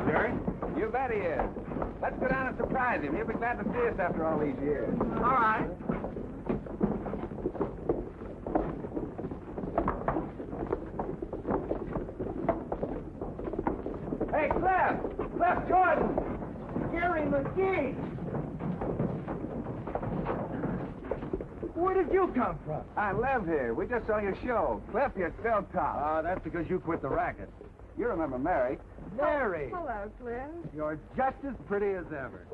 Jerry? You bet he is. Let's go down and surprise him. He'll be glad to see us after all these years. All right. Hey, Cliff! Cliff Jordan! Jerry McGee! Where did you come from? I live here. We just saw your show. Cliff, you're still top. That's because you quit the racket. You remember Mary. Mary! Hello, Cliff. You're just as pretty as ever.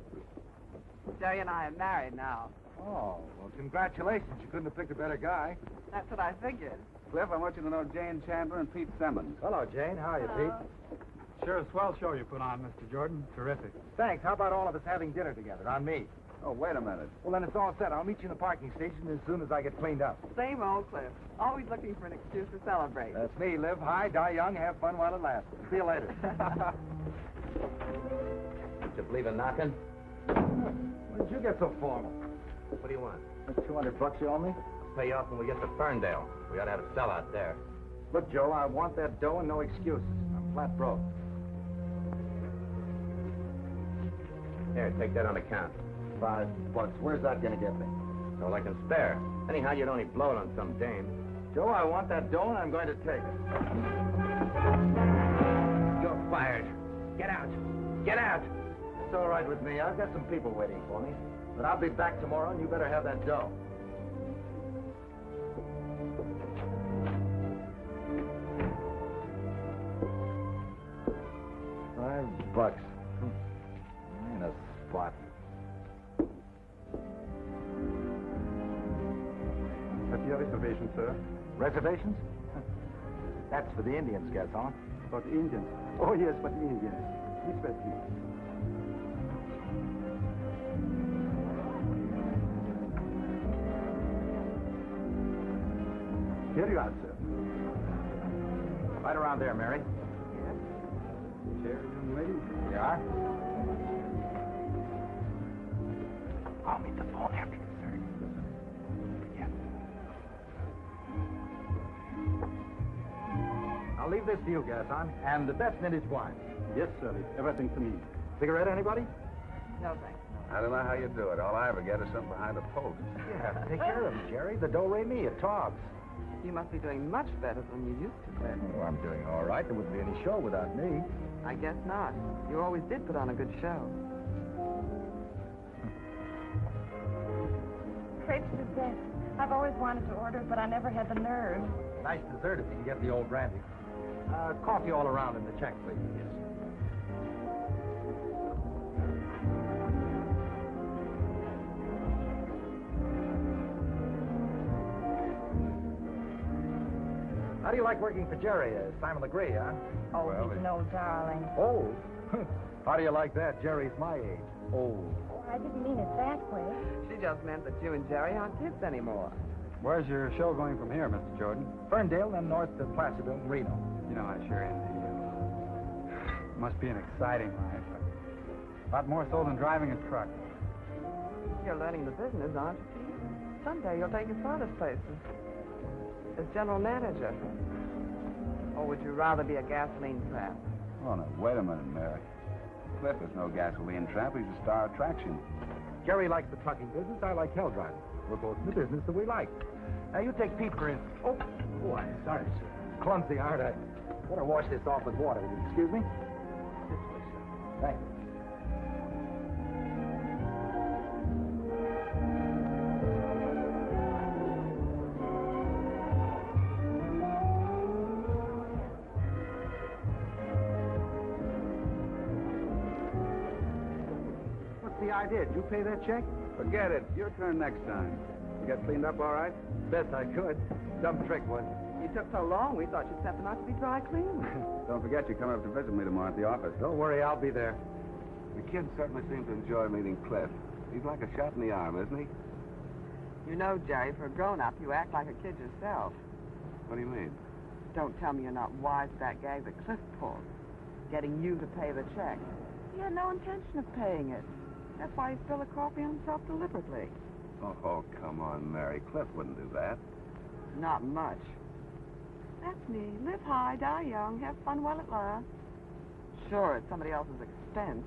Jerry and I are married now. Oh, well, congratulations. You couldn't have picked a better guy. That's what I figured. Cliff, I want you to know Jane Chandler and Pete Simmons. Hello, Jane. How are you, Hello. Pete? Sure a swell show you put on, Mr. Jordan. Terrific. Thanks. How about all of us having dinner together on me? Oh, wait a minute. Well, then it's all set. I'll meet you in the parking station as soon as I get cleaned up. Same old Cliff. Always looking for an excuse to celebrate. That's me. Live high, die young, have fun while it lasts. See you later. Did you believe in knocking? When did you get so formal? What do you want? That's $200 you owe me? I'll pay you off when we get to Ferndale. We ought to have a sellout there. Look, Joe, I want that dough and no excuses. I'm flat broke. Here, take that on account. $5. Where's that going to get me? All I can spare. Anyhow, you'd only blow it on some dame. Joe, I want that dough and I'm going to take it. You're fired. Get out. Get out. It's all right with me. I've got some people waiting for me. But I'll be back tomorrow and you better have that dough. $5. In a spot. What's your reservation, sir? Reservations? That's for the Indians, Gaston. For the Indians. Oh, yes, for the Indians. This way, please. Here you are, sir. Right around there, Mary. Yes. Chair, young lady. Here you are. I'll meet the phone after you, sir. Yes. I'll leave this to you, Gaston. And the best vintage wine. Yes, sir. It's everything to me. Cigarette, anybody? No, thanks. I don't know how you do it. All I ever get is something behind a post. Yeah, take care of him, Jerry. The do-re-mi at Togs. You must be doing much better than you used to, Cliff. Oh, I'm doing all right. There wouldn't be any show without me. I guess not. You always did put on a good show. Crepes is best. I've always wanted to order, but I never had the nerve. Nice dessert if you can get the old brandy. Coffee all around in the check, please. Yes. How do you like working for Jerry? Simon Legree, huh? Oh, Well, he's it- an old darling. Old? How do you like that? Jerry's my age. Old. Oh, I didn't mean it that way. She just meant that you and Jerry aren't kids anymore. Where's your show going from here, Mr. Jordan? Ferndale, then north to Placerville and Reno. You know, I sure envy you. Must be an exciting life. A lot more so than driving a truck. You're learning the business, aren't you, Pete? Someday you'll take your father's place as general manager. Or would you rather be a gasoline tramp? Oh, no, wait a minute, Mary. Cliff is no gasoline tramp. He's a star attraction. Jerry likes the trucking business. I like hell driving. We're both in the business that we like. Now, you take Pete, for instance. Oh, boy, sorry, sir. Clumsy, aren't I? Better wash this off with water. Will you excuse me? This way, sir. Thank you. What's the idea? Did you pay that check? Forget it. Your turn next time. You get cleaned up all right? Best I could. Dumb trick, wasn't it? You took so long, we thought you'd sent them out to be dry cleaned. Don't forget you come up to visit me tomorrow at the office. Don't worry, I'll be there. The kid certainly seems to enjoy meeting Cliff. He's like a shot in the arm, isn't he? You know, Jerry, for a grown-up, you act like a kid yourself. What do you mean? Don't tell me you're not wise to that gag that Cliff pulled, getting you to pay the check. He had no intention of paying it. That's why he spilled the coffee on himself deliberately. Oh, come on, Mary. Cliff wouldn't do that. Not much. That's me. Live high, die young, have fun while it lasts. Sure, at somebody else's expense.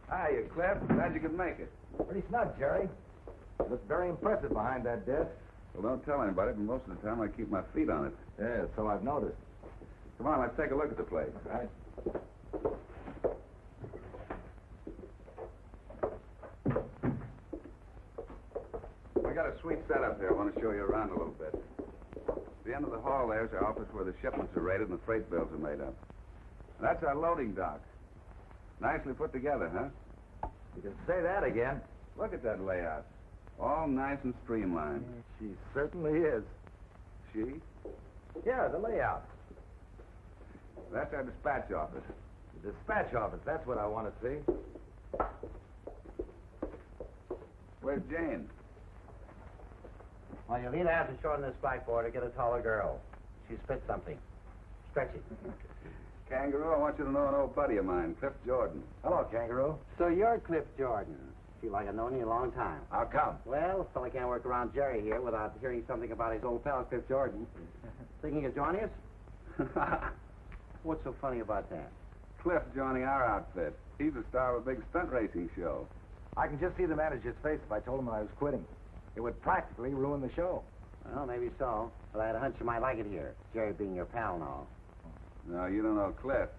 Hiya, Cliff. Glad you could make it. Pretty snug, Jerry. You look very impressive behind that desk. Well, don't tell anybody, but most of the time I keep my feet on it. Yeah, so I've noticed. Come on, let's take a look at the place. Right. I got a sweet setup here. I want to show you around a little bit. At the end of the hall there's our office where the shipments are rated and the freight bills are made up. And that's our loading dock. Nicely put together, huh? You can say that again. Look at that layout. All nice and streamlined. She certainly is. She? Yeah, the layout. That's our dispatch office. The dispatch office, that's what I want to see. Where's Jane? Well, you'll either have to shorten this blackboard or get a taller girl. She spit something. Stretch it. Kangaroo, I want you to know an old buddy of mine, Cliff Jordan. Hello, Kangaroo. So you're Cliff Jordan. Feel like I've known you a long time. How come? Well, a fella can't work around Jerry here without hearing something about his old pal, Cliff Jordan. Thinking of joining us? What's so funny about that? Cliff joining our outfit. He's the star of a big stunt racing show. I can just see the manager's face if I told him I was quitting. It would practically ruin the show. Well, maybe so. But I had a hunch you might like it here. Jerry being your pal and all. No, you don't know Cliff.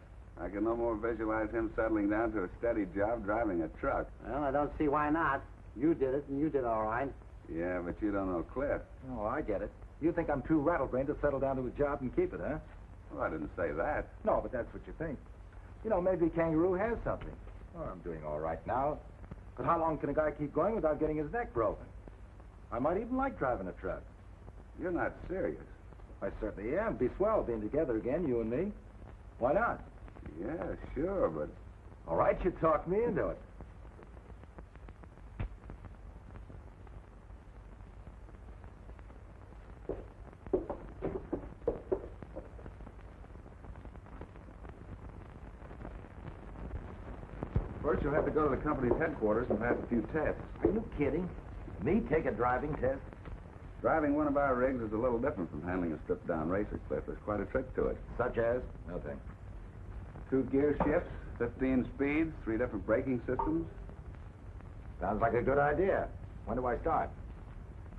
I can no more visualize him settling down to a steady job driving a truck. Well, I don't see why not. You did it, and you did all right. Yeah, but you don't know Cliff. Oh, I get it. You think I'm too rattlebrained to settle down to a job and keep it, huh? Well, I didn't say that. No, but that's what you think. You know, maybe Kangaroo has something. Oh, I'm doing all right now. But how long can a guy keep going without getting his neck broken? I might even like driving a truck. You're not serious. I certainly am. Be swell being together again, you and me. Why not? Yeah, sure, but... All right, you talked me into it. First, you'll have to go to the company's headquarters and pass a few tests. Are you kidding? Me take a driving test? Driving one of our rigs is a little different from handling a stripped-down racer, Cliff. There's quite a trick to it. Such as? Nothing. 2 gear shifts, 15 speeds, 3 different braking systems. Sounds like a good idea. When do I start?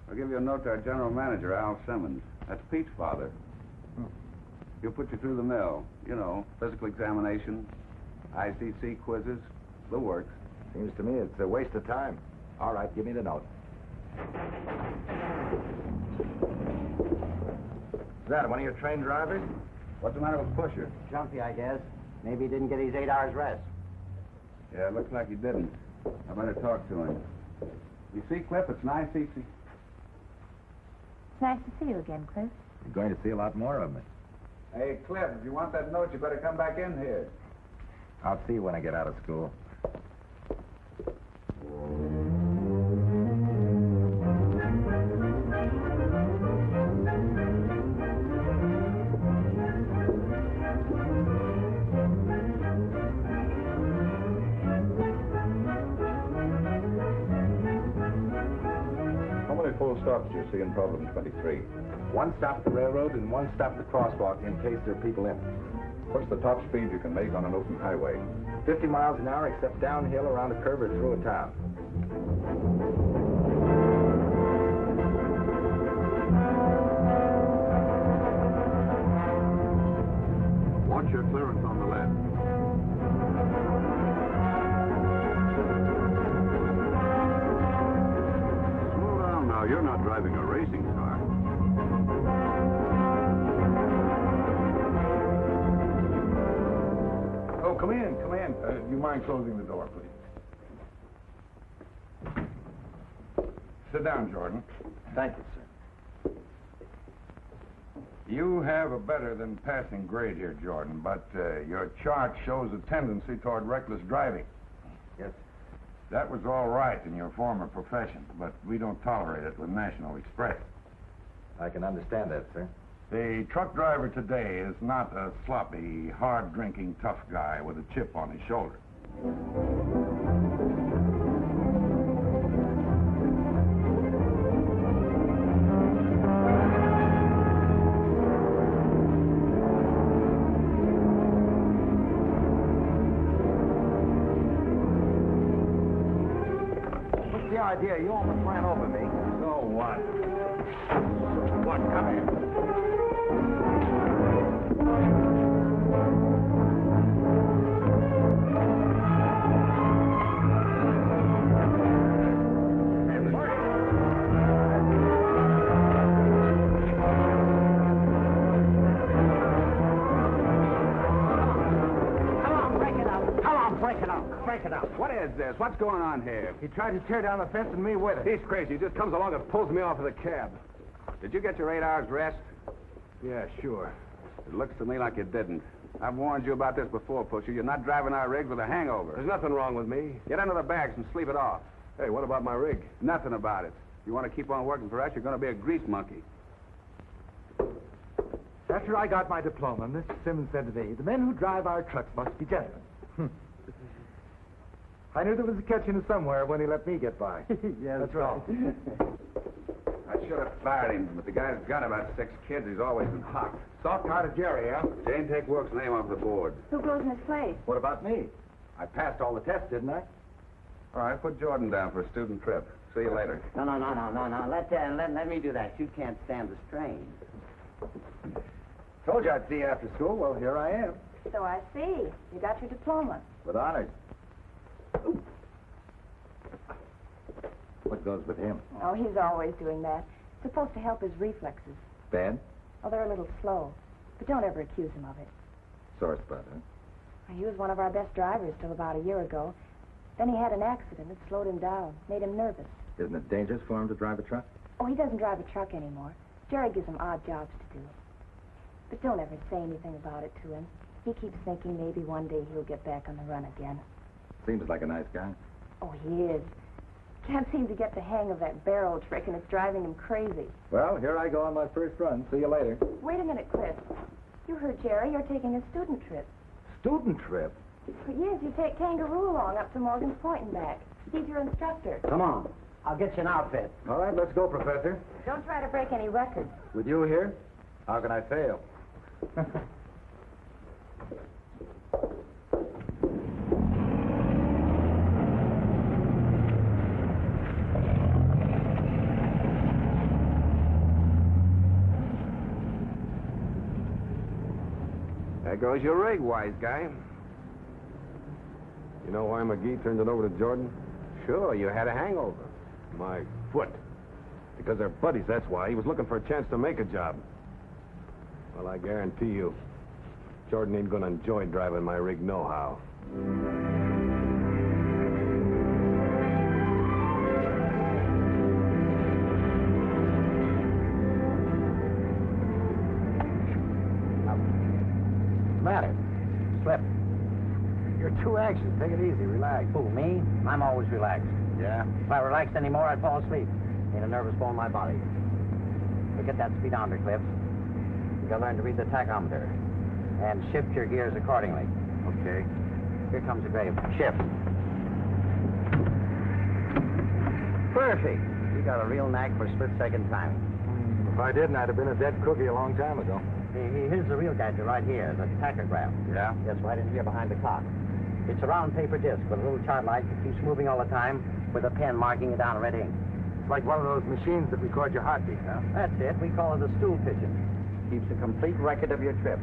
I'll give you a note to our general manager, Al Simmons. That's Pete's father. He'll put you through the mill. You know, physical examination, ICC quizzes, the works. Seems to me it's a waste of time. All right, give me the note. Is that one of your trained drivers? What's the matter with Pusher? Jumpy, I guess. Maybe he didn't get his 8 hours rest. Yeah, it looks like he didn't. I better talk to him. You see, Cliff, it's nice he... It's nice to see you again, Cliff. You're going to see a lot more of me. Hey, Cliff, if you want that note, you better come back in here. I'll see you when I get out of school. How many full stops do you see in problem 23? 1 stop at the railroad and 1 stop at the crosswalk in case there are people in. What's the top speed you can make on an open highway? 50 miles an hour except downhill around a curve or through a town. Watch your clearance on the left. you're not driving a racing car. Oh, come in, come in. Do you mind closing the door, please? Sit down, Jordan. Thank you, sir. You have a better than passing grade here, Jordan, but your chart shows a tendency toward reckless driving. Yes, sir. That was all right in your former profession, but we don't tolerate it with National Express. I can understand that, sir. The truck driver today is not a sloppy, hard-drinking, tough guy with a chip on his shoulder. What's the idea? You almost ran over me. So what? What? Come here. Break it up. What is this? What's going on here? He tried to tear down the fence and me with it. He's crazy. He just comes along and pulls me off of the cab. Did you get your 8 hours rest? Yeah, sure. It looks to me like you didn't. I've warned you about this before, Pusher. You're not driving our rig with a hangover. There's nothing wrong with me. Get under the bags and sleep it off. Hey, what about my rig? Nothing about it. If you want to keep on working for us, you're going to be a grease monkey. After I got my diploma, Mr. Simmons said to me, the men who drive our trucks must be gentlemen. I knew there was a catch in it somewhere when he let me get by. Yeah, that's right. I should have fired him, but the guy's got about 6 kids. He's always been hot. Soft-hearted Jerry, huh? Jane, take Wilkes' name off the board. Who goes in his place? What about me? I passed all the tests, didn't I? All right, put Jordan down for a student trip. See you later. No. Let me do that. You can't stand the strain. Told you I'd see you after school. Well, here I am. So I see. You got your diploma. With honors. What goes with him? Oh, he's always doing that. It's supposed to help his reflexes. Bad? Oh, they're a little slow. But don't ever accuse him of it. Sore spot, huh? Well, he was one of our best drivers till about a year ago. Then he had an accident that slowed him down, made him nervous. Isn't it dangerous for him to drive a truck? Oh, he doesn't drive a truck anymore. Jerry gives him odd jobs to do. But don't ever say anything about it to him. He keeps thinking maybe one day he'll get back on the run again. Seems like a nice guy. Oh, he is. Can't seem to get the hang of that barrel trick, and it's driving him crazy. Well, here I go on my first run. See you later. Wait a minute, Chris. You heard Jerry. You're taking a student trip. Student trip? Yes, you take Kangaroo along up to Morgan's Point and back. He's your instructor. Come on. I'll get you an outfit. All right, let's go, Professor. Don't try to break any records. With you here, how can I fail? There goes your rig, wise guy. You know why McGee turned it over to Jordan? Sure, you had a hangover. My foot. Because they're buddies, that's why. He was looking for a chance to make a job. Well, I guarantee you, Jordan ain't gonna enjoy driving my rig nohow. Matter? Slip. You're too anxious. Take it easy. Relax. Who, me? I'm always relaxed. Yeah? If I relaxed anymore, I'd fall asleep. Ain't a nervous bone in my body. Look at that speedometer, Cliff. You gotta learn to read the tachometer. And shift your gears accordingly. Okay. Here comes the grave. Shift. Perfect. You got a real knack for split-second timing. If I didn't, I'd have been a dead cookie a long time ago. Here's the real gadget right here, the tachograph. Yeah? Yes, right in here behind the clock. It's a round paper disc with a little chart light that keeps moving all the time with a pen marking it down in red ink. It's like one of those machines that record your heartbeat, huh? That's it. We call it a stool pigeon. Keeps a complete record of your trip.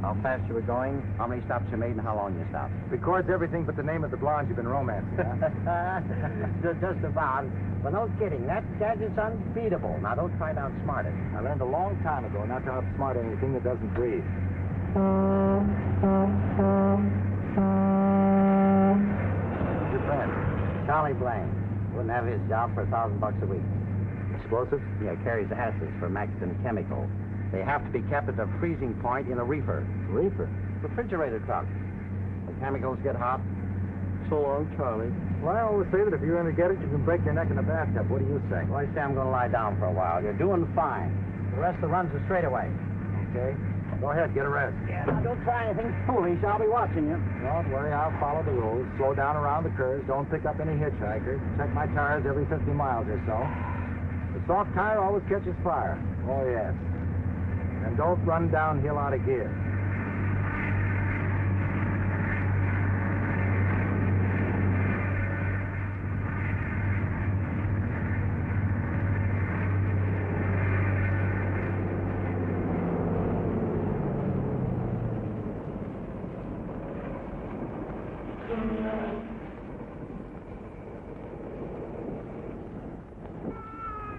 How fast you were going, how many stops you made, and how long you stopped. Records everything but the name of the blonde you've been romancing, huh? Just about. But no kidding. That gadget's unbeatable. Now, don't try to outsmart it. I learned a long time ago not to outsmart anything that doesn't breathe. Who's your friend? Charlie Blaine. Wouldn't have his job for $1,000 a week. Explosives? Yeah, carries acids for Maxton Chemical. They have to be kept at a freezing point in a reefer. Reefer? Refrigerator truck. The chemicals get hot. So long, Charlie. Well, I always say that if you're going to get it, you can break your neck in the bathtub. What do you say? Well, I say I'm going to lie down for a while. You're doing fine. The rest of the runs are straight away. Okay. Go ahead, get a rest. Yeah, now don't try anything foolish. I'll be watching you. Don't worry, I'll follow the rules. Slow down around the curves. Don't pick up any hitchhikers. Check my tires every 50 miles or so. The soft tire always catches fire. Oh, yes. And don't run downhill out of gear.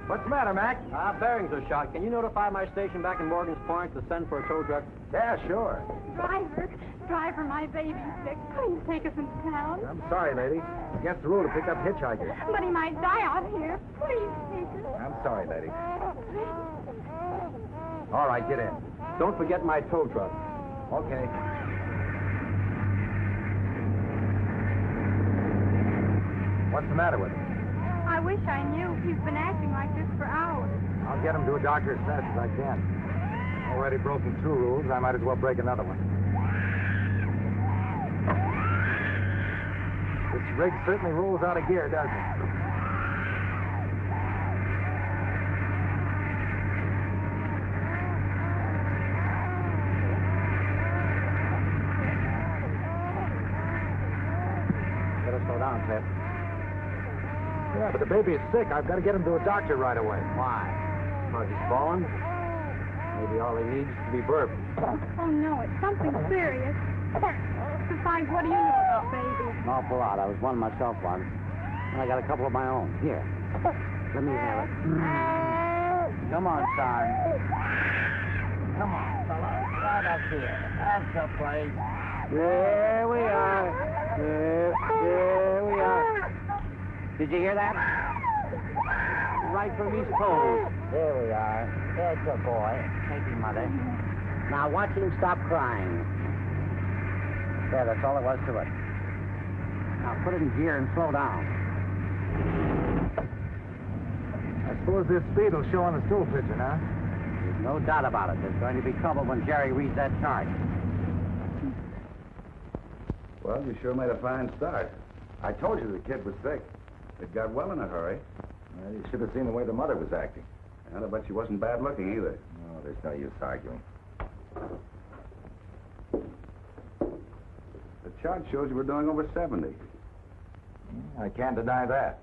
What's the matter, Mac? Bearings are shot. Can you notify my station back in Morgan's Point to send for a tow truck? Yeah, sure. Driver, my baby's sick. Please take us into town. I'm sorry, lady. Against the rule to pick up hitchhikers. But he might die out here. Please take us. I'm sorry, lady. All right, get in. Don't forget my tow truck. Okay. What's the matter with him? I wish I knew. He's been acting like this for hours. I'll get him to a doctor as fast as I can. Already broken 2 rules. I might as well break another one. This rig certainly rolls out of gear, doesn't it? Better slow down, Cliff. Yeah, but the baby is sick. I've got to get him to a doctor right away. Why? Because he's fallen? Maybe all he needs is to be burped. Oh, no, it's something serious. Besides, what do you know about babies? An awful lot. I was one myself once. And I got a couple of my own. Here. Let me have it. Come on, son. Come on, fella. Right up here. That's the place. There we are. There we are. Did you hear that? Right from his toes. There we are. There's the boy. Thank you, Mother. Now watch him stop crying. There, that's all there was to it. Now put it in gear and slow down. I suppose this speed will show on the stool picture, huh? There's no doubt about it. There's going to be trouble when Jerry reads that chart. Well, you sure made a fine start. I told you the kid was sick. It got well in a hurry. Well, you should have seen the way the mother was acting. And I bet she wasn't bad looking either. No, there's no use arguing. The chart shows you were doing over 70. I can't deny that.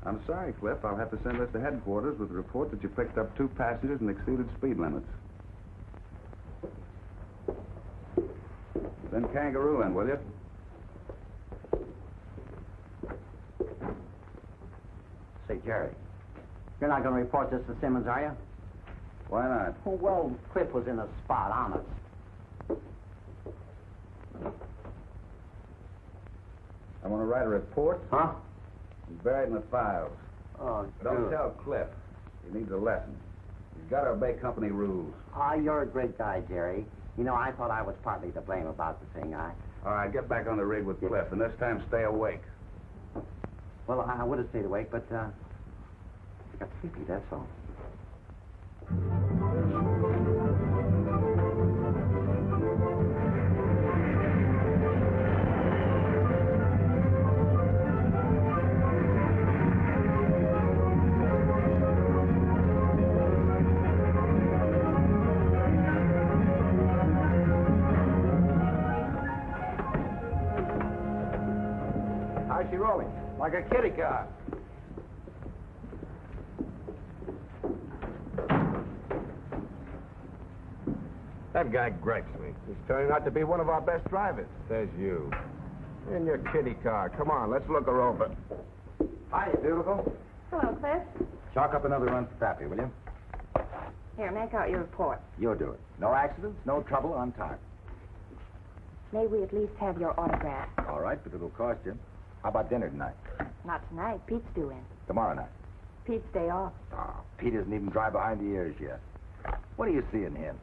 I'm sorry, Cliff. I'll have to send this to headquarters with a report that you picked up 2 passengers and exceeded speed limits. Send Kangaroo in, will you? Say, Jerry, you're not going to report this to Simmons, are you? Why not? Oh, well, Cliff was in a spot, honest. I want to write a report. Huh? It's buried in the files. Oh, Don't tell Cliff. He needs a lesson. He's got to obey company rules. Ah, you're a great guy, Jerry. You know, I thought I was partly to blame about the thing. All right, get back on the rig with Cliff, and this time stay awake. Well, I would have stayed awake, but, I got sleepy, that's all. How's she rolling? Like a kitty car. That guy gripes me. He's turning out to be one of our best drivers. Says you. In your kitty car. Come on, let's look her over. Hi, beautiful. Hello, Cliff. Chalk up another run for Pappy, will you? Here, make out your report. You'll do it. No accidents, no trouble, on time. May we at least have your autograph? All right, but it'll cost you. How about dinner tonight? Not tonight. Pete's due in. Tomorrow night. Pete's day off. Oh, Pete isn't even dry behind the ears yet. What do you see in him?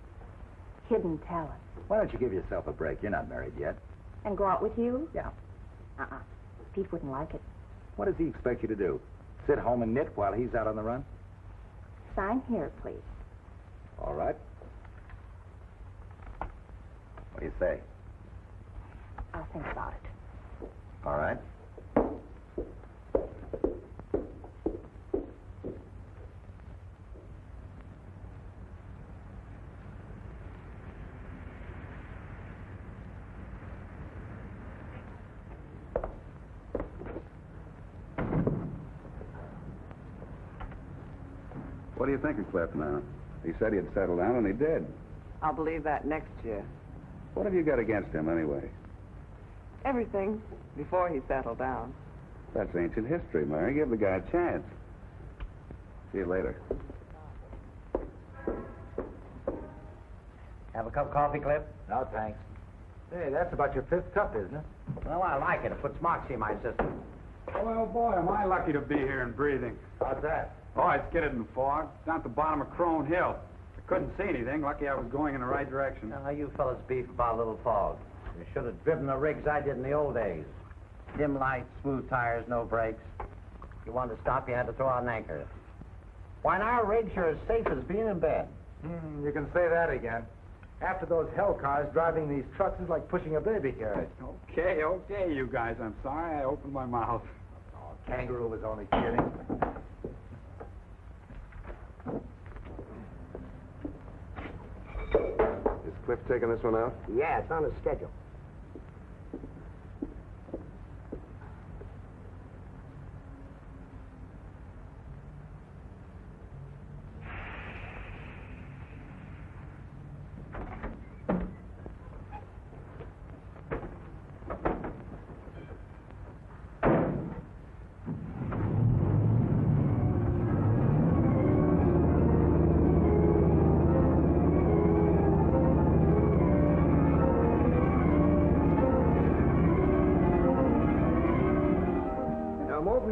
Hidden talent. Why don't you give yourself a break? You're not married yet. And go out with you? Yeah. Uh-uh. Pete wouldn't like it. What does he expect you to do? Sit home and knit while he's out on the run? Sign here, please. All right. What do you say? I'll think about it. All right. What do you think of Cliff now? He said he'd settle down, and he did. I'll believe that next year. What have you got against him, anyway? Everything before he settled down. That's ancient history, Mary. Give the guy a chance. See you later. Have a cup of coffee, Cliff? No, thanks. Hey, that's about your fifth cup, isn't it? Well, I like it. It puts moxie in my system. Well, boy, am I lucky to be here and breathing. How's that? Oh, I skidded in the fog. Down at the bottom of Crone Hill. I couldn't see anything. Lucky I was going in the right direction. Now, you fellas beef about a little fog. You should have driven the rigs I did in the old days. Dim lights, smooth tires, no brakes. If you wanted to stop, you had to throw out an anchor. Why, in our rigs, you're as safe as being in bed. You can say that again. After those hell cars, driving these trucks is like pushing a baby carriage. Okay, you guys. I'm sorry I opened my mouth. Oh, Kangaroo was only kidding. Is Cliff taking this one out? Yeah, it's on his schedule.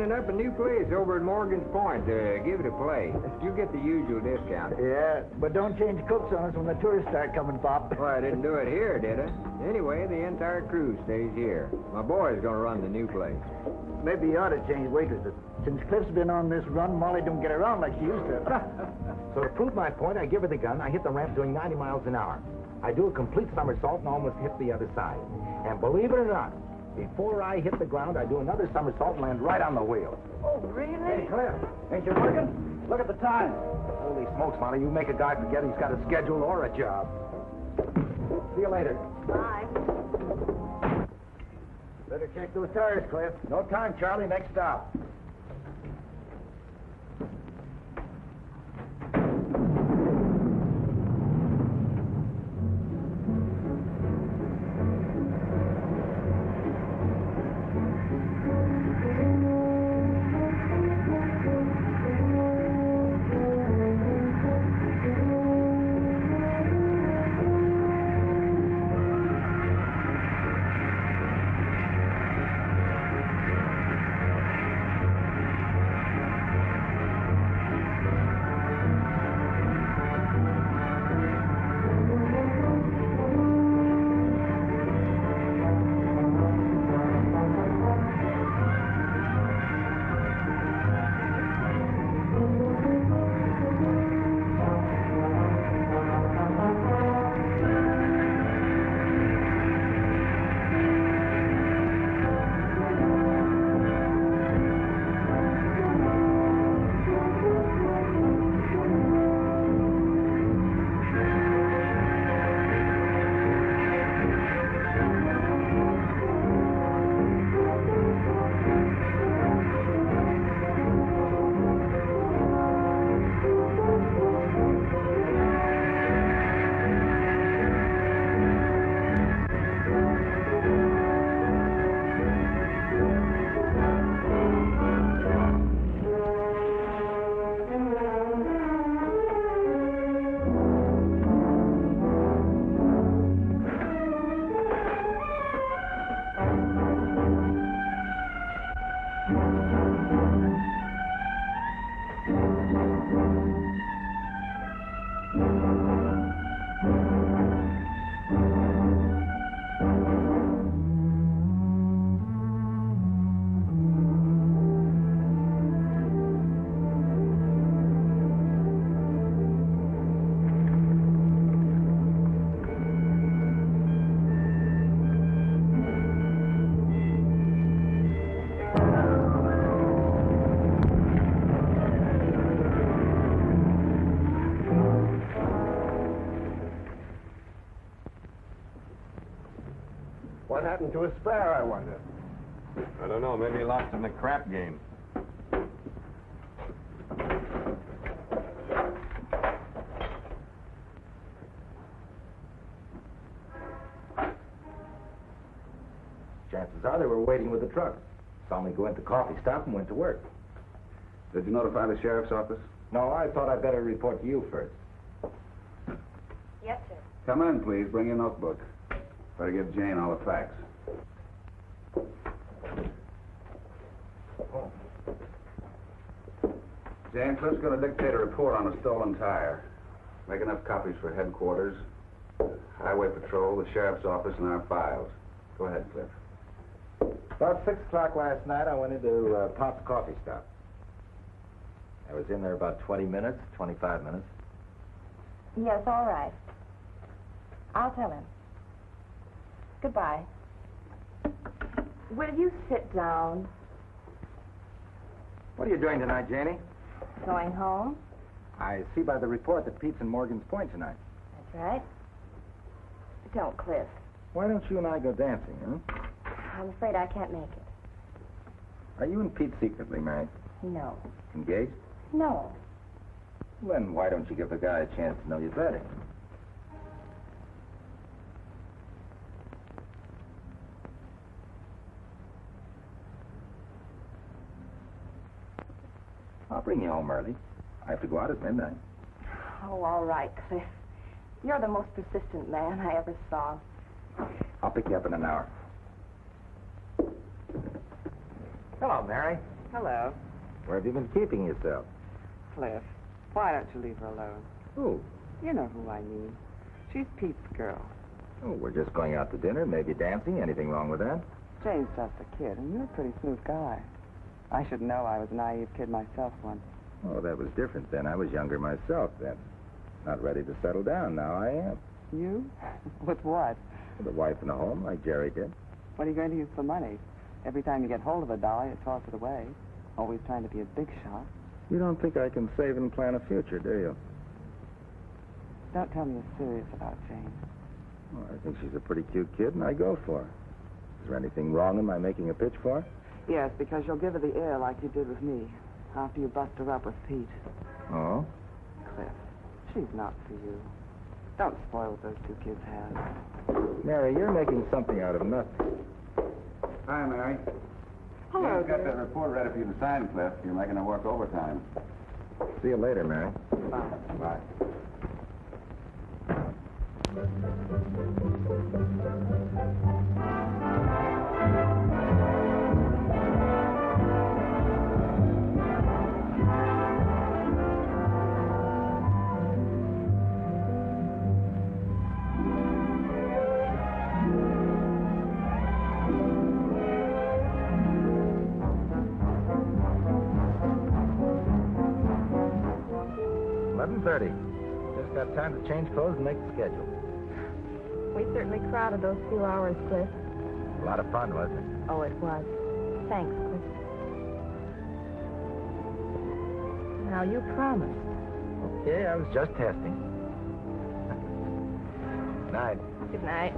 Up a new place over at Morgan's Point. Give it a play. You get the usual discount. Yeah, but don't change cooks on us when the tourists start coming, Pop. Well, I didn't do it here, did I? Anyway, the entire crew stays here. My boy's gonna run the new place. Maybe you ought to change waitresses. Since Cliff's been on this run, Molly don't get around like she used to. So to prove my point, I give her the gun. I hit the ramp doing 90 miles an hour. I do a complete somersault and almost hit the other side. And believe it or not, before I hit the ground, I do another somersault and land right on the wheel. Oh, really? Hey, Cliff, ain't you working? Look at the time. Holy smokes, Molly, you make a guy forget he's got a schedule or a job. See you later. Bye. Better check those tires, Cliff. No time, Charlie. Next stop. happened to his spare, I wonder? I don't know. Maybe he lost in the crap game. Chances are they were waiting with the truck. Saw me go into coffee stop and went to work. Did you notify the sheriff's office? No, I thought I'd better report to you first. Yes, sir. Come in, please. Bring your notebook. Better give Jane all the facts. Oh. Jane, Cliff's going to dictate a report on a stolen tire. Make enough copies for headquarters, highway patrol, the sheriff's office, and our files. Go ahead, Cliff. About 6 o'clock last night, I went into Pop's coffee stop. I was in there about 20 minutes, 25 minutes. Yes, all right. I'll tell him. Goodbye. Will you sit down? What are you doing tonight, Janie? Going home? I see by the report that Pete's in Morgan's Point tonight. That's right. Don't, Cliff. Why don't you and I go dancing, huh? I'm afraid I can't make it. Are you and Pete secretly married? No. Engaged? No. Then why don't you give the guy a chance to know you better? I'll bring you home early. I have to go out at midnight. Oh, all right, Cliff. You're the most persistent man I ever saw. I'll pick you up in an hour. Hello, Mary. Hello, Where have you been keeping yourself? Cliff. Why don't you leave her alone? Who? You know who I mean. She's Pete's girl. Oh, we're just going out to dinner, maybe dancing. Anything wrong with that? Jane's just a kid, and you're a pretty smooth guy. I should know I was a naive kid myself once. Oh, that was different then. I was younger myself then. Not ready to settle down. Now I am. You? With what? With a wife and a home, like Jerry did. What are you going to use for money? Every time you get hold of a dollar, you toss it away. Always trying to be a big shot. You don't think I can save and plan a future, do you? Don't tell me you're serious about Jane. Well, I think she's a pretty cute kid, and I go for her. Is there anything wrong in my making a pitch for her? Yes, because you'll give her the air like you did with me, after you bust her up with Pete. Oh? Cliff, she's not for you. Don't spoil what those two kids have. Mary, you're making something out of nothing. Hi, Mary. Hello, Jane's got dear. that report ready for you to sign, Cliff. You're making her work overtime. See you later, Mary. Bye. Bye. Just got time to change clothes and make the schedule. We certainly crowded those few hours, Cliff. A lot of fun, wasn't it? Oh, it was. Thanks, Cliff. Now, you promised. Okay, I was just testing. Night. Good night.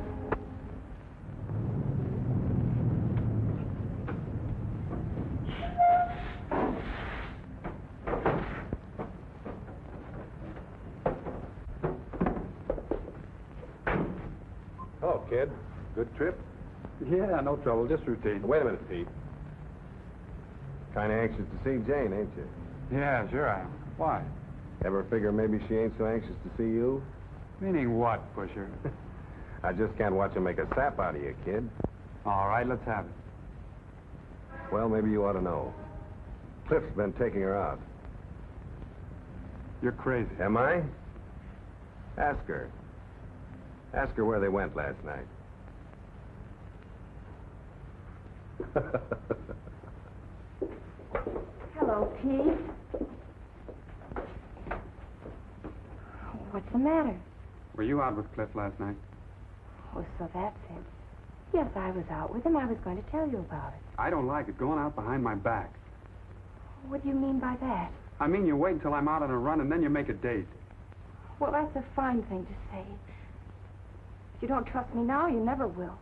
Oh, kid. Good trip? Yeah, no trouble, just routine. Wait a minute, Pete. Kind of anxious to see Jane, ain't you? Yeah, sure I am. Why? Ever figure maybe she ain't so anxious to see you? Meaning what, Pusher? I just can't watch her make a sap out of you, kid. All right, let's have it. Well, maybe you ought to know. Cliff's been taking her out. You're crazy. Am I? Ask her. Ask her where they went last night. Hello, Pete. What's the matter? Were you out with Cliff last night? Oh, so that's it. Yes, I was out with him. I was going to tell you about it. I don't like it, going out behind my back. What do you mean by that? I mean, you wait until I'm out on a run and then you make a date. Well, that's a fine thing to say. If you don't trust me now, you never will.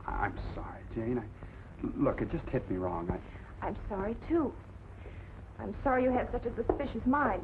I'm sorry, Jane. Look, it just hit me wrong. I'm sorry, too. I'm sorry you had such a suspicious mind.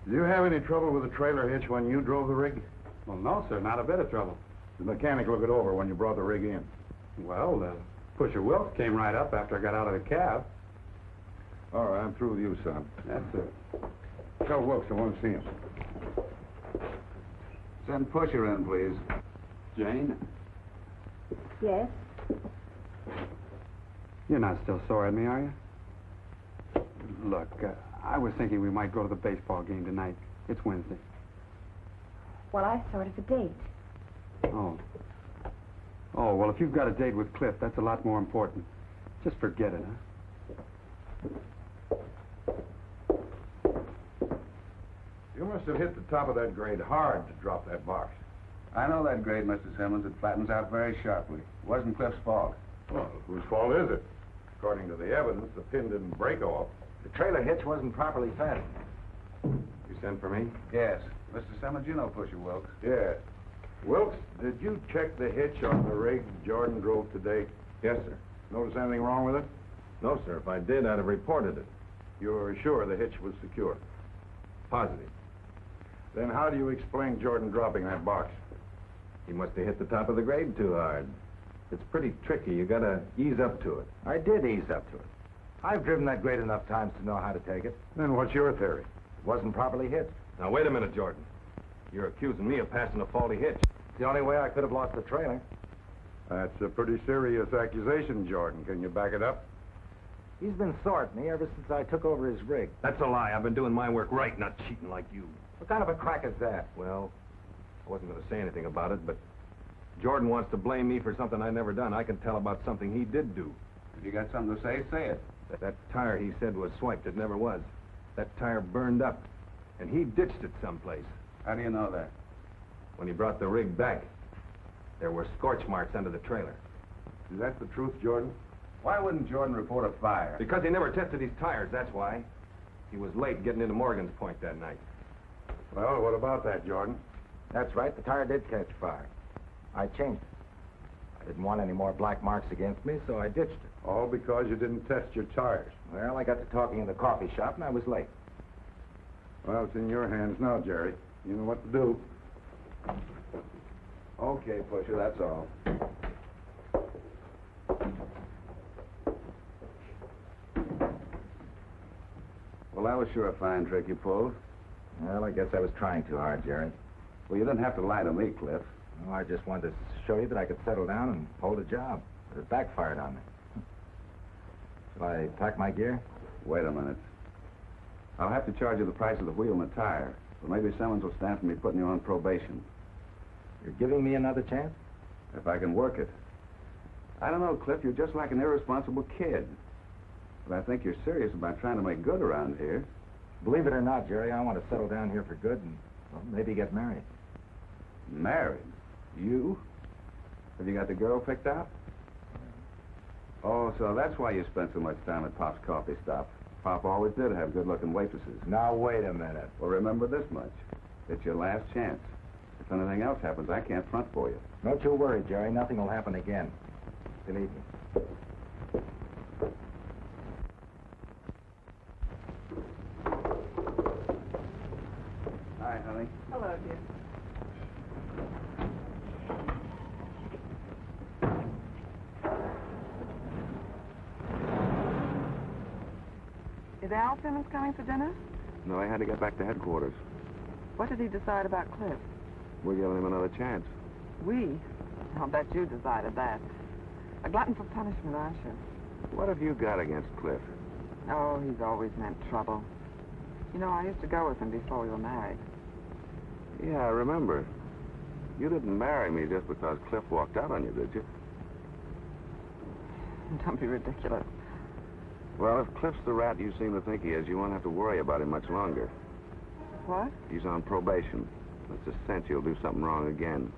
Did you have any trouble with the trailer hitch when you drove the rig? Well, no, sir, not a bit of trouble. The mechanic look it over when you brought the rig in. Well, Pusher Wilkes came right up after I got out of the cab. All right, I'm through with you, son. Yes, sir. Tell Wilkes I want to see him. Send Pusher in, please. Jane, Yes? you're not still sore at me, are you? Look, I was thinking we might go to the baseball game tonight. It's Wednesday. Well, I sort of a date. Oh. Oh, well, if you've got a date with Cliff, that's a lot more important. Just forget it, huh? You must have hit the top of that grade hard to drop that box. I know that grade, Mr. Simmons. It flattens out very sharply. It wasn't Cliff's fault. Well, whose fault is it? According to the evidence, the pin didn't break off. The trailer hitch wasn't properly fastened. You sent for me? Yes. Mr. Simmons, you know Pusher Wilkes. Yeah. Wilkes, did you check the hitch on the rig Jordan drove today? Yes, sir. Notice anything wrong with it? No, sir. If I did, I'd have reported it. You're sure the hitch was secure? Positive. Then how do you explain Jordan dropping that box? He must have hit the top of the grade too hard. It's pretty tricky. You gotta ease up to it. I did ease up to it. I've driven that grade enough times to know how to take it. Then what's your theory? It wasn't properly hit. Now, wait a minute, Jordan. You're accusing me of passing a faulty hitch. It's the only way I could have lost the trailer. That's a pretty serious accusation, Jordan. Can you back it up? He's been sorting me ever since I took over his rig. That's a lie. I've been doing my work right, not cheating like you. What kind of a crack is that? Well, I wasn't going to say anything about it, but Jordan wants to blame me for something I never done. I can tell about something he did do. If you got something to say, say it. That tire he said was swiped, it never was. That tire burned up, and he ditched it someplace. How do you know that? When he brought the rig back, there were scorch marks under the trailer. Is that the truth, Jordan? Why wouldn't Jordan report a fire? Because he never tested his tires, that's why. He was late getting into Morgan's Point that night. Well, what about that, Jordan? That's right. The tire did catch fire. I changed it. I didn't want any more black marks against me, so I ditched it. All because you didn't test your tires. Well, I got to talking in the coffee shop, and I was late. Well, it's in your hands now, Jerry. You know what to do. Okay, Pusher, that's all. Well, that was sure a fine trick you pulled. Well, I guess I was trying too hard, Jerry. Well, you didn't have to lie to me, Cliff. No, I just wanted to show you that I could settle down and hold a job. But it backfired on me. Shall I pack my gear? Wait a minute. I'll have to charge you the price of the wheel and the tire. But maybe Simmons will stand for me putting you on probation. You're giving me another chance? If I can work it. I don't know, Cliff. You're just like an irresponsible kid. But I think you're serious about trying to make good around here. Believe it or not, Jerry, I want to settle down here for good and, well, maybe get married. Married? You? Have you got the girl picked out? Oh, so that's why you spent so much time at Pop's coffee stop. Pop always did have good-looking waitresses. Now, wait a minute. Well, remember this much. It's your last chance. If anything else happens, I can't front for you. Don't you worry, Jerry. Nothing will happen again. Believe me. Hi, honey. Hello, dear. Is Al Simmons coming for dinner? No, I had to get back to headquarters. What did he decide about Cliff? We're giving him another chance. We? I'll bet you decided that. A glutton for punishment, aren't you? What have you got against Cliff? Oh, he's always meant trouble. You know, I used to go with him before we were married. Yeah, I remember. You didn't marry me just because Cliff walked out on you, did you? Don't be ridiculous. Well, if Cliff's the rat you seem to think he is, you won't have to worry about him much longer. What? He's on probation. It's a cinch he'll do something wrong again.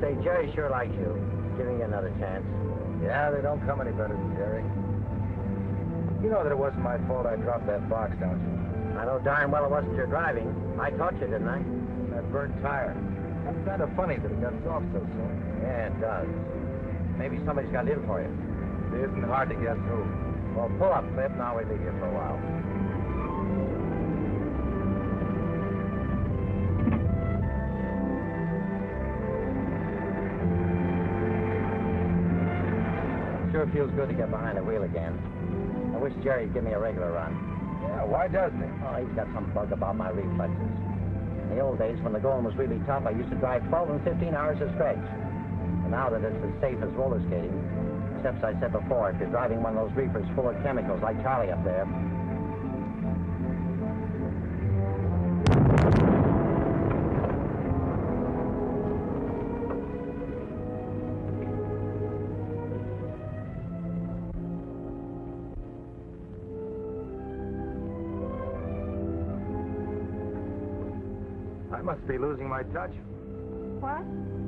Say, Jerry sure likes you. Giving you another chance. Yeah, they don't come any better than Jerry. You know that it wasn't my fault I dropped that box, don't you? I know darn well it wasn't your driving. I taught you, didn't I? That burnt tire. It's kind of funny that it got soft so soon. Yeah, it does. Maybe somebody's got in for you. It isn't hard to guess who. Well, pull up, Cliff. Now we leave you for a while. Sure feels good to get behind the wheel again. I wish Jerry'd give me a regular run. Yeah, why doesn't he? Oh, he's got some bug about my reflexes. In the old days, when the going was really tough, I used to drive 12 and 15 hours a stretch. But now that it's as safe as roller skating, except as I said before, if you're driving one of those reefers full of chemicals like Charlie up there. I must be losing my touch. What?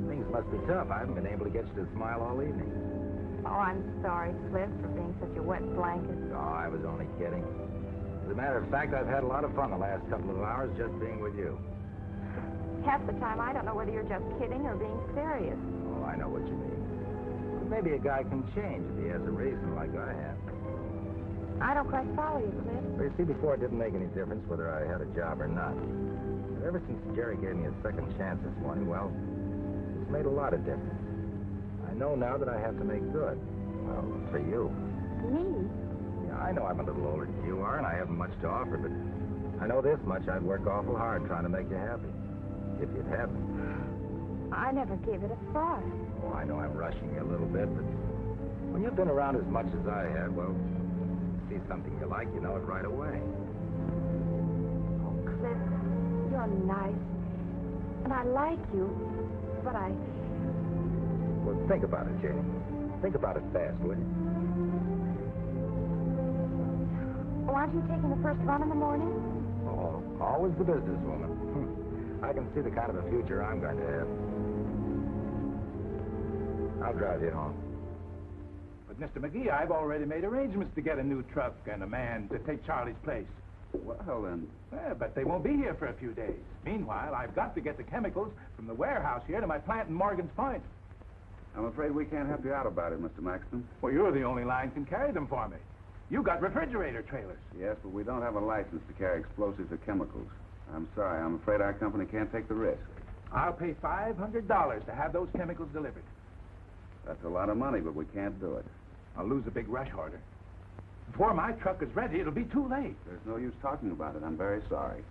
Things must be tough. I haven't been able to get you to smile all evening. Oh, I'm sorry, Cliff, for being such a wet blanket. Oh, I was only kidding. As a matter of fact, I've had a lot of fun the last couple of hours just being with you. Half the time, I don't know whether you're just kidding or being serious. Oh, I know what you mean. But maybe a guy can change if he has a reason like I have. I don't quite follow you, Cliff. Well, you see, before it didn't make any difference whether I had a job or not. But ever since Jerry gave me a second chance this morning, well, it's made a lot of difference. I know now that I have to make good. Well, for you. Me? Yeah, I know I'm a little older than you are, and I haven't much to offer, but I know this much. I'd work awful hard trying to make you happy. If you'd have me. I never gave it a thought. Oh, I know I'm rushing you a little bit, but when you've been around as much as I have, well, see something you like, you know it right away. Oh, Cliff, you're nice. And I like you, but I... Well, think about it, Janie. Think about it fast, will you? Oh, aren't you taking the first run in the morning? Oh, always the businesswoman. I can see the kind of a future I'm going to have. I'll drive you home. But, Mr. McGee, I've already made arrangements to get a new truck and a man to take Charlie's place. Well, then... Yeah, but they won't be here for a few days. Meanwhile, I've got to get the chemicals from the warehouse here to my plant in Morgan's Point. I'm afraid we can't help you out about it, Mr. Maxton. Well, you're the only line can carry them for me. You got refrigerator trailers. Yes, but we don't have a license to carry explosives or chemicals. I'm sorry. I'm afraid our company can't take the risk. I'll pay $500 to have those chemicals delivered. That's a lot of money, but we can't do it. I'll lose a big rush order. Before my truck is ready, it'll be too late. There's no use talking about it. I'm very sorry.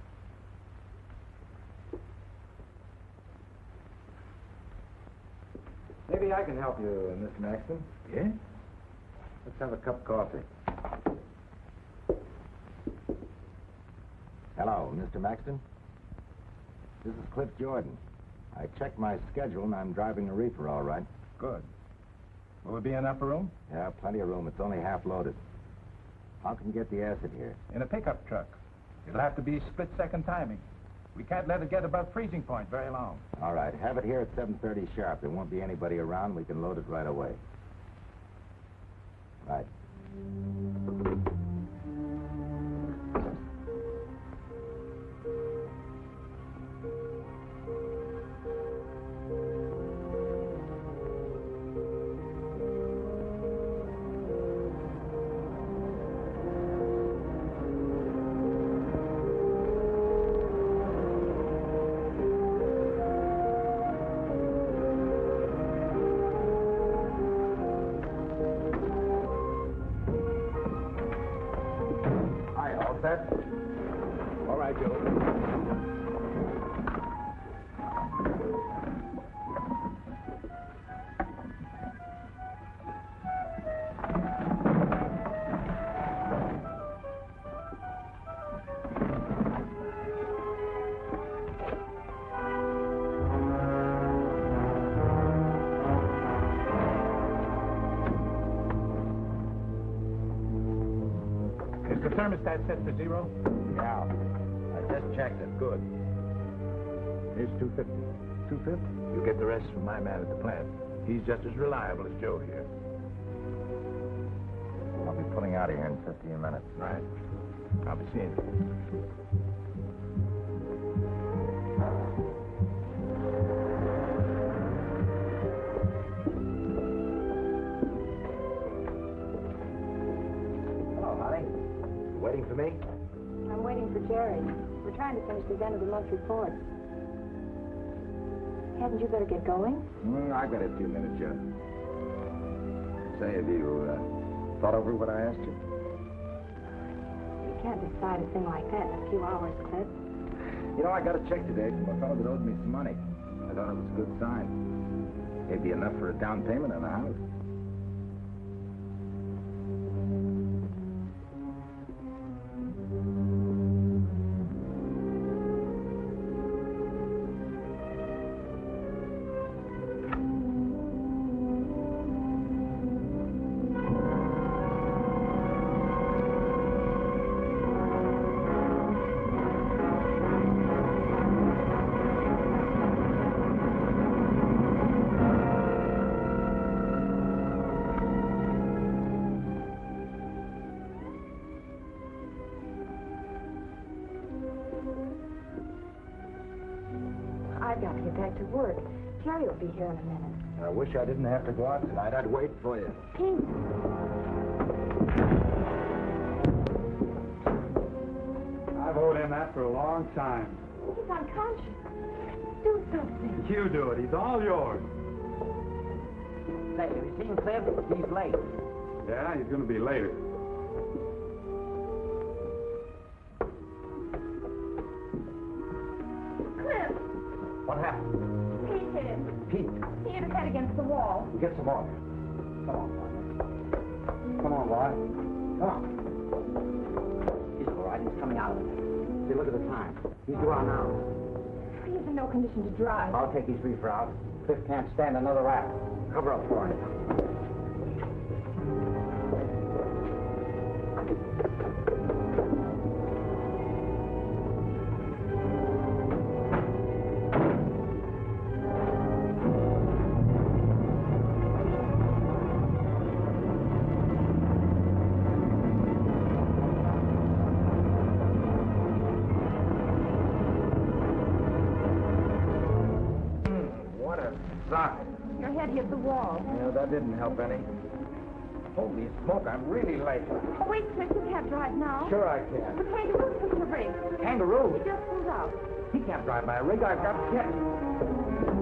Maybe I can help you, Miss Maxton. Yeah? Let's have a cup of coffee. Hello, Mr. Maxton. This is Cliff Jordan. I checked my schedule, and I'm driving a reefer all right. Good. Will there be enough room? Yeah, plenty of room. It's only half loaded. How can you get the acid here? In a pickup truck. It'll have to be split-second timing. We can't let it get above freezing point very long. All right, have it here at 7:30 sharp. There won't be anybody around. We can load it right away. Right. All right, Joe. Is the thermostat set to 0? Yeah. I just checked it. Good. Here's 250. 250? You get the rest from my man at the plant. He's just as reliable as Joe here. I'll be pulling out of here in 15 minutes. Right. I'll be seeing you. Hello, honey. You waiting for me? I'm waiting for Jerry. We're trying to finish these end-of-the-month reports. Hadn't you better get going? I've got a few minutes yet. Say, have you thought over what I asked you? You can't decide a thing like that in a few hours, Cliff. You know, I got a check today from a fellow that owed me some money. I thought it was a good sign. Maybe enough for a down payment on a house. I've got to get back to work. Jerry will be here in a minute. I wish I didn't have to go out tonight. I'd wait for you. Pete! I've owed him that for a long time. He's unconscious. Do something. You do it. He's all yours. Say, have you seen Cliff? He's late. Yeah, he's going to be later. Cliff, What happened? Pete hit him. Pete, He hit his head against the wall. get some more. Come on, boy. Come on, boy. Come on. He's all right. He's coming out of it. See, look at the time. He's due out now. He's in no condition to drive. I'll take his reefer out. Cliff can't stand another rap. Cover up for him. What a sock. Your head hit the wall. Yeah, that didn't help any. Holy smoke, I'm really late. Oh, wait, Cliff, you can't drive now. Sure I can. The kangaroo took the rig. Kangaroo? He just pulled out. He can't drive my rig. I've got jet.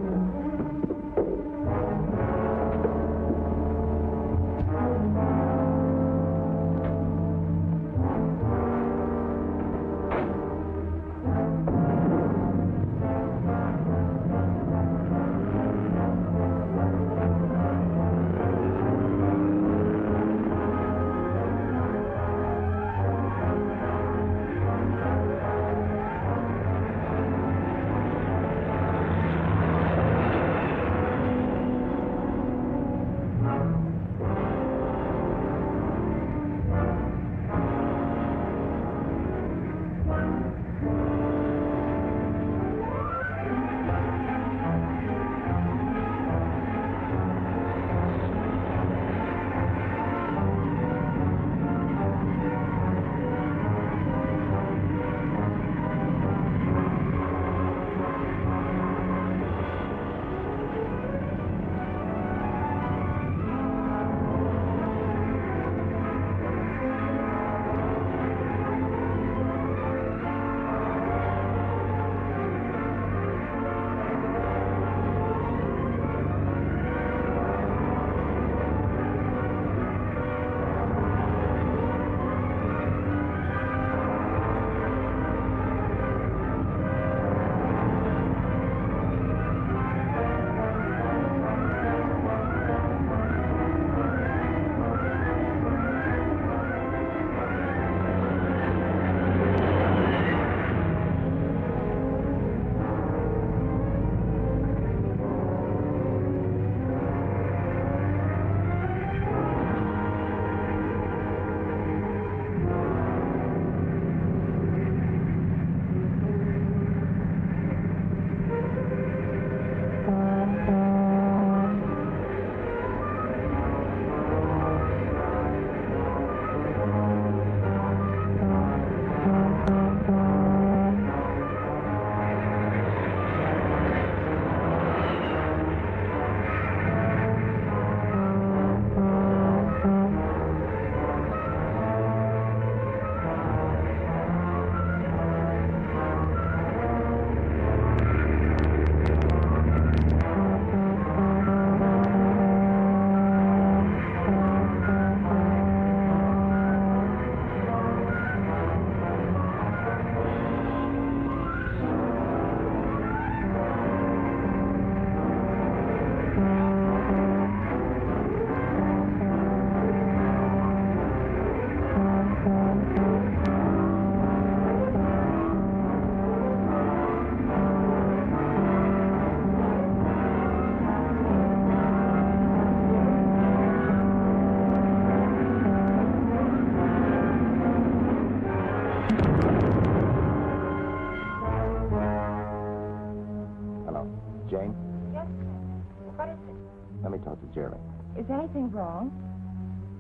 Jane, Yes, Cliff. What is it? let me talk to Jerry. Is anything wrong?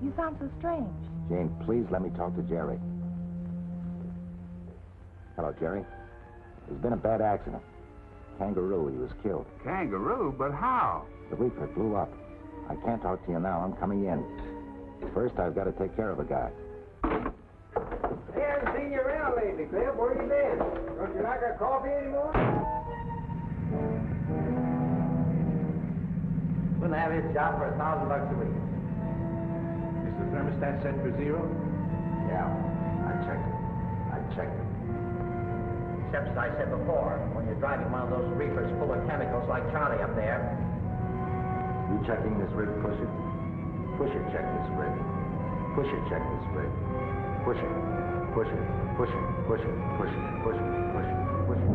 You sound so strange. Jane, please let me talk to Jerry. Hello, Jerry. There's been a bad accident. Kangaroo, he was killed. Kangaroo? But how? The reefer blew up. I can't talk to you now. I'm coming in. First, I've got to take care of a guy. Hey, I haven't seen you around lately. lately, Cliff. Where you been? Don't you like our coffee anymore? Wouldn't have his job for $1,000 a week. Is the thermostat set for 0? Yeah, I checked it. Except, as I said before, when you're driving one of those reefers full of chemicals like Charlie up there. You checking this rig, Pusher? Pusher, check this rig. Pusher, check this rig. Pusher, pusher, pusher, pusher, pusher, pusher, pusher, pusher.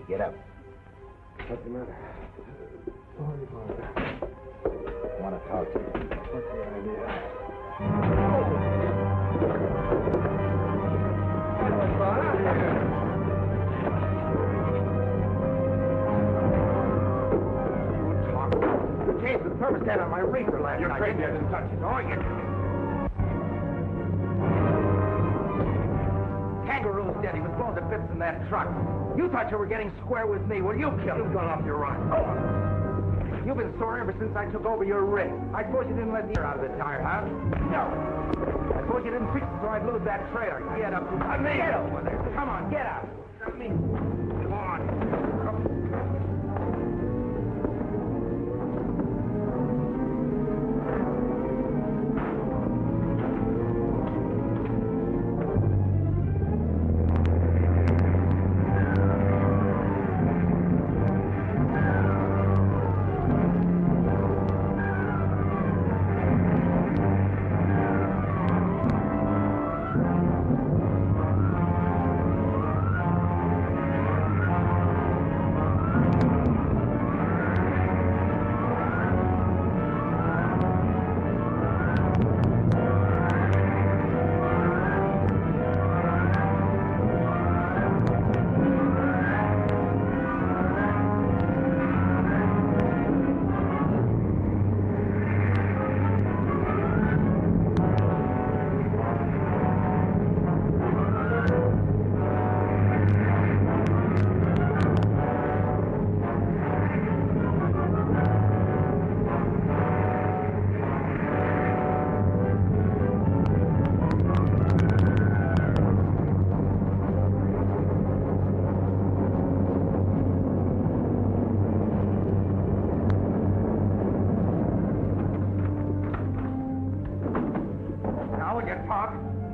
Get up. What's the matter? I want to talk to you. What's the idea? You changed the thermostat on my reefer last night. You're crazy. I didn't touch it. Oh, you... Kangaroo's dead. He was blown to bits in that truck. You thought you were getting square with me. Well, you killed him. You've gone off your rock. Oh. You've been sore ever since I took over your rig. I suppose you didn't let the air out of the tire, huh? No. I suppose you didn't fix it so I'd lose that trailer. Get up. Get over there. Come on, get out. Come on.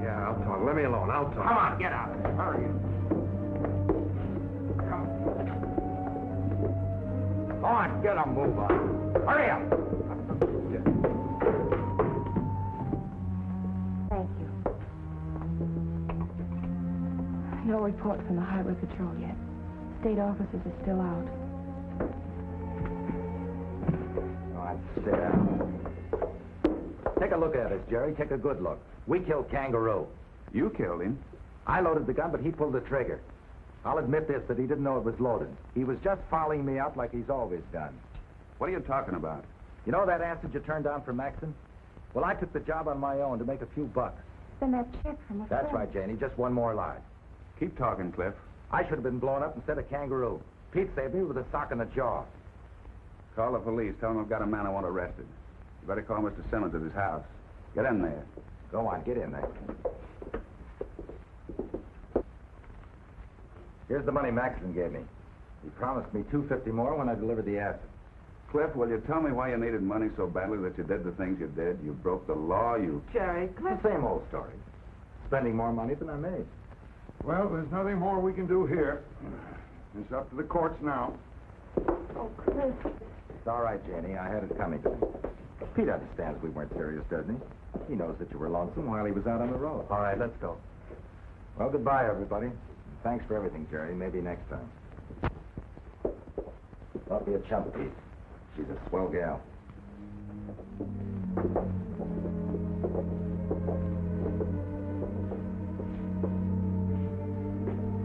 Yeah, I'll talk. Let me alone. I'll talk. Come on, get out. Hurry. Come on, get a move on. Hurry up. Thank you. No report from the Highway Patrol yet. State officers are still out. All right, sit down. Take a look at us, Jerry. Take a good look. We killed Kangaroo. You killed him. I loaded the gun, but he pulled the trigger. I'll admit this, that he didn't know it was loaded. He was just following me up like he's always done. What are you talking about? You know that acid you turned down for Maxon? Well, I took the job on my own to make a few bucks. Then that check from a That's friend. right, Janie. Just one more lie. Keep talking, Cliff. I should have been blown up instead of Kangaroo. Pete saved me with a sock in the jaw. Call the police. Tell them I've got a man I want arrested. You better call Mr. Simmons at his house. Get in there. Go on, get in there. Here's the money Maxon gave me. He promised me $250 more when I delivered the acid. Cliff, will you tell me why you needed money so badly that you did the things you did? You broke the law, you... Jerry, It's Cliff. the same old story. Spending more money than I made. Well, there's nothing more we can do here. It's up to the courts now. Oh, Cliff. It's all right, Janie. I had it coming to me. But Pete understands we weren't serious, doesn't he? He knows that you were lonesome while he was out on the road. All right, let's go. Well, goodbye, everybody. Thanks for everything, Jerry. Maybe next time. Don't be a chump, Pete. She's a swell gal.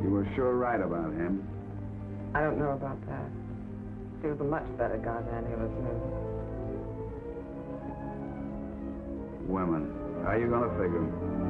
You were sure right about him. I don't know about that. do the much better guy than any of us knew. Women. How you gonna figure 'em?